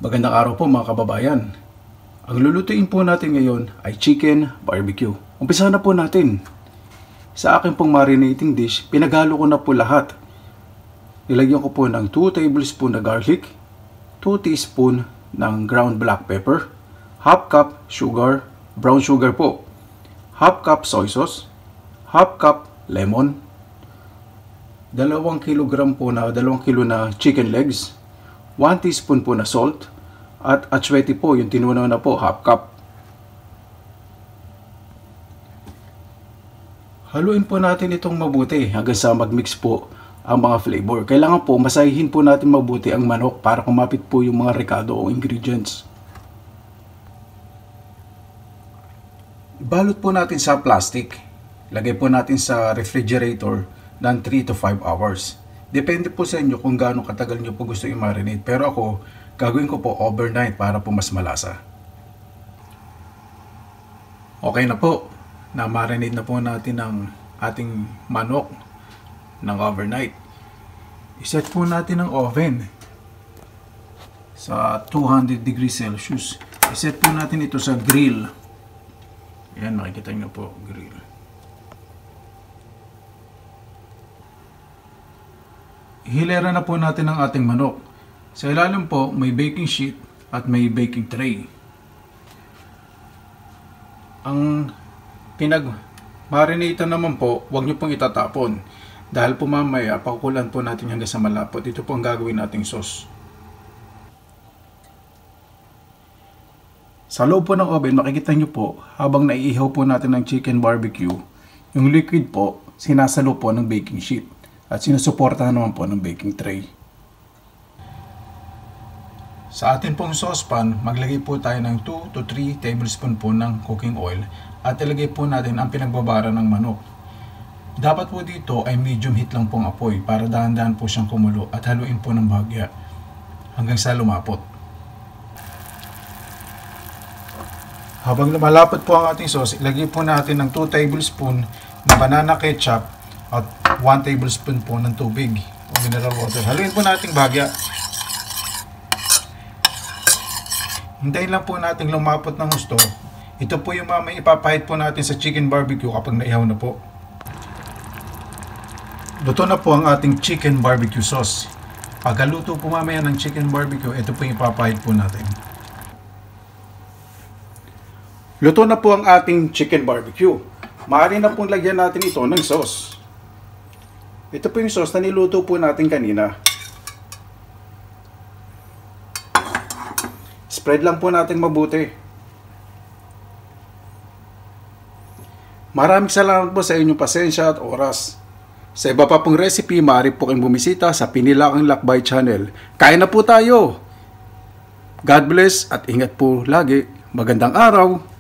Magandang araw po mga kababayan. Ang lulutuin po natin ngayon ay chicken barbecue. Umpisa na po natin. Sa akin pong marinating dish, pinaghalo ko na po lahat. Nilagyan ko po ng 2 tablespoon na garlic, 2 teaspoon ng ground black pepper, half cup sugar, brown sugar po, half cup soy sauce, half cup lemon, 2 kilogram po na 2 kilo na chicken legs, 1 teaspoon po na salt, at atswete po, yung tinunaw na po, half cup. Haluin po natin itong mabuti hanggang sa magmix po ang mga flavor. Kailangan po masahihin po natin mabuti ang manok para kumapit po yung mga rekado o ingredients. Balot po natin sa plastic. Lagay po natin sa refrigerator ng 3 to 5 hours. Depende po sa inyo kung gaano katagal nyo po gusto i-marinate. Pero ako, gagawin ko po overnight para po mas malasa. Okay na po. Na-marinate na po natin ang ating manok ng overnight. I-set po natin ang oven sa 200 degrees Celsius. I-set po natin ito sa grill. Ayan, makikita nyo po, grill. Hilera na po natin ang ating manok. Sa ilalim po, may baking sheet at may baking tray. Ang pinag-marinate naman po, huwag nyo pong itatapon. Dahil po mamaya, pakukulan po natin hanggang sa malapot. Ito po ang gagawin nating sauce. Sa loob po ng oven, makikita nyo po, habang naiihaw po natin ng chicken barbecue, yung liquid po, sinasalo po ng baking sheet. At sinusuportahan naman po ng baking tray. Sa atin pong saucepan, maglagay po tayo ng 2 to 3 tablespoon po ng cooking oil at ilagay po natin ang pinagbabara ng manok. Dapat po dito ay medium heat lang pong apoy para dahan-dahan po siyang kumulo at haluin po ng bahagya hanggang sa lumapot. Habang lumalapot po ang ating sauce, ilagay po natin ng 2 tablespoon na banana ketchup at 1 tablespoon po ng tubig o mineral water. Haluin po natin bahagya. Hintayin lang po natin lumapot ng gusto. Ito po yung mamaya ipapahid po natin sa chicken barbecue kapag naihaw na po. Luto na po ang ating chicken barbecue sauce. Pagkaluto po mamaya ng chicken barbecue, ito po yung ipapahid po natin. Luto na po ang ating chicken barbecue. Maaari na pong lagyan natin ito ng sauce. Ito po yung sauce na niluto po natin kanina. Spread lang po natin mabuti. Maraming salamat po sa inyong pasensya at oras. Sa iba pa pong recipe, maaari po kayong bumisita sa Pinilakang Lakbay Channel. Kain na po tayo! God bless at ingat po lagi. Magandang araw!